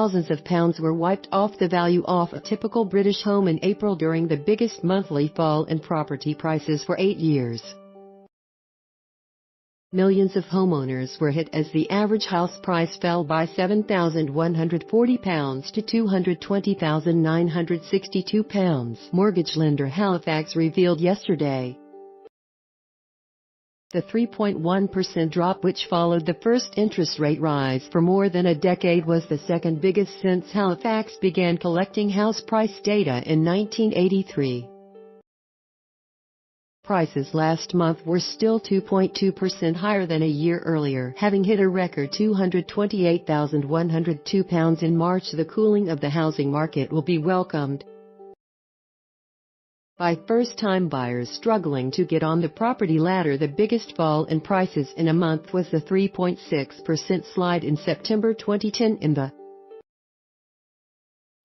thousands of pounds were wiped off the value of a typical British home in April during the biggest monthly fall in property prices for 8 years. Millions of homeowners were hit as the average house price fell by £7,140 to £220,962, mortgage lender Halifax revealed yesterday. The 3.1% drop, which followed the first interest rate rise for more than a decade, was the second biggest since Halifax began collecting house price data in 1983. Prices last month were still 2.2% higher than a year earlier, having hit a record £228,102 in March. The cooling of the housing market will be welcomed by first-time buyers struggling to get on the property ladder. The biggest fall in prices in a month was the 3.6% slide in September 2010 in the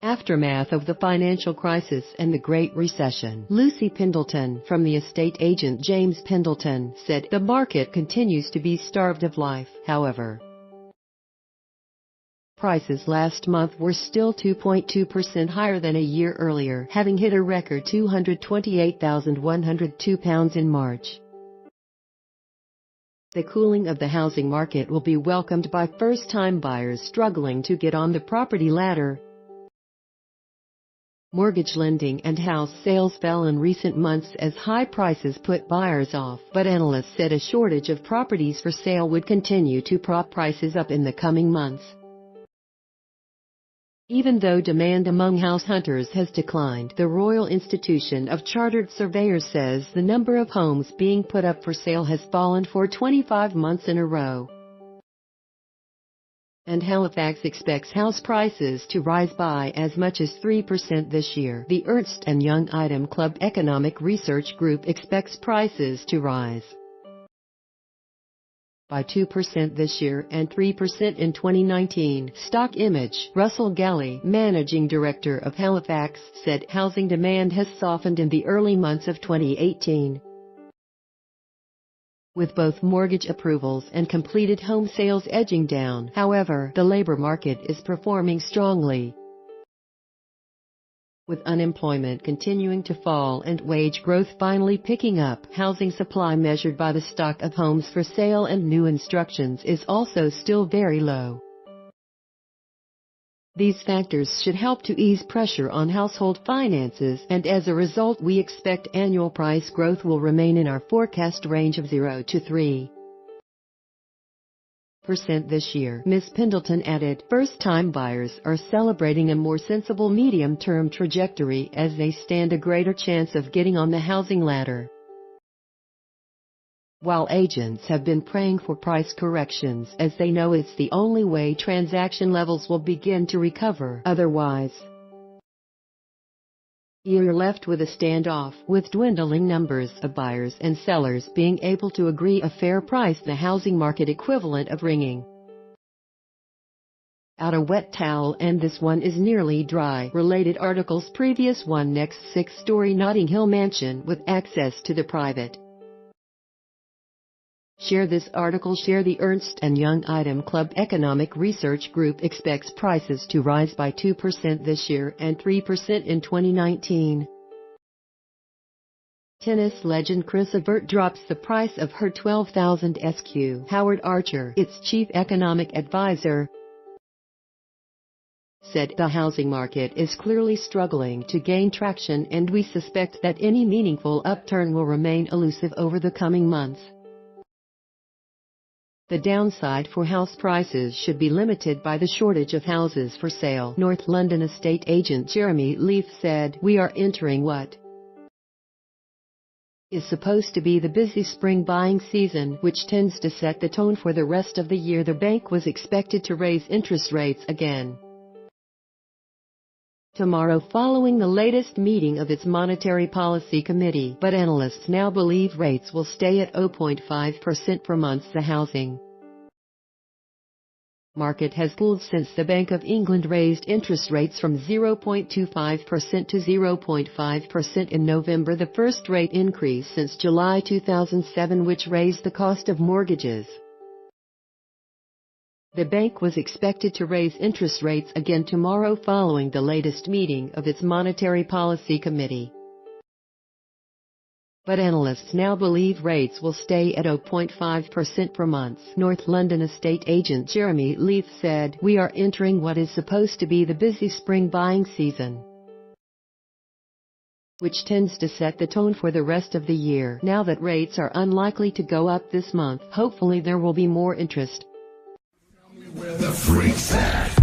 aftermath of the financial crisis and the Great Recession. Lucy Pendleton from the estate agent James Pendleton said the market continues to be starved of life. However, prices last month were still 2.2% higher than a year earlier, having hit a record £228,102 in March. The cooling of the housing market will be welcomed by first-time buyers struggling to get on the property ladder. Mortgage lending and house sales fell in recent months as high prices put buyers off, but analysts said a shortage of properties for sale would continue to prop prices up in the coming months. Even though demand among house hunters has declined, the Royal Institution of Chartered Surveyors says the number of homes being put up for sale has fallen for 25 months in a row. And Halifax expects house prices to rise by as much as 3% this year. The Ernst & Young Item Club Economic Research Group expects prices to rise by 2% this year and 3% in 2019. Stock Image, Russell Galley, managing director of Halifax, said housing demand has softened in the early months of 2018. With both mortgage approvals and completed home sales edging down. However, the labor market is performing strongly, with unemployment continuing to fall and wage growth finally picking up. Housing supply measured by the stock of homes for sale and new instructions is also still very low. These factors should help to ease pressure on household finances, and as a result we expect annual price growth will remain in our forecast range of 0 to 3% this year. Ms. Pendleton added, first-time buyers are celebrating a more sensible medium-term trajectory as they stand a greater chance of getting on the housing ladder, while agents have been praying for price corrections as they know it's the only way transaction levels will begin to recover. Otherwise, you're left with a standoff, with dwindling numbers of buyers and sellers being able to agree a fair price, the housing market equivalent of wringing out a wet towel, and this one is nearly dry. Related articles. Previous one. Next 6-story Notting Hill mansion with access to the private. Share this article. Share. The Ernst & Young Item Club Economic Research Group expects prices to rise by 2% this year and 3% in 2019. Tennis legend Chris Evert drops the price of her $12,000 SQ. Howard Archer, its chief economic advisor, said the housing market is clearly struggling to gain traction, and we suspect that any meaningful upturn will remain elusive over the coming months. The downside for house prices should be limited by the shortage of houses for sale. North London estate agent Jeremy Leaf said, we are entering what is supposed to be the busy spring buying season, which tends to set the tone for the rest of the year. The bank was expected to raise interest rates again tomorrow following the latest meeting of its Monetary Policy Committee, but analysts now believe rates will stay at 0.5% for months. The housing market has cooled since the Bank of England raised interest rates from 0.25% to 0.5% in November, the first rate increase since July 2007, which raised the cost of mortgages. The bank was expected to raise interest rates again tomorrow following the latest meeting of its Monetary Policy Committee. But analysts now believe rates will stay at 0.5% per month. North London estate agent Jeremy Leith said, "We are entering what is supposed to be the busy spring buying season, which tends to set the tone for the rest of the year. Now that rates are unlikely to go up this month, hopefully there will be more interest." Where the freaks at?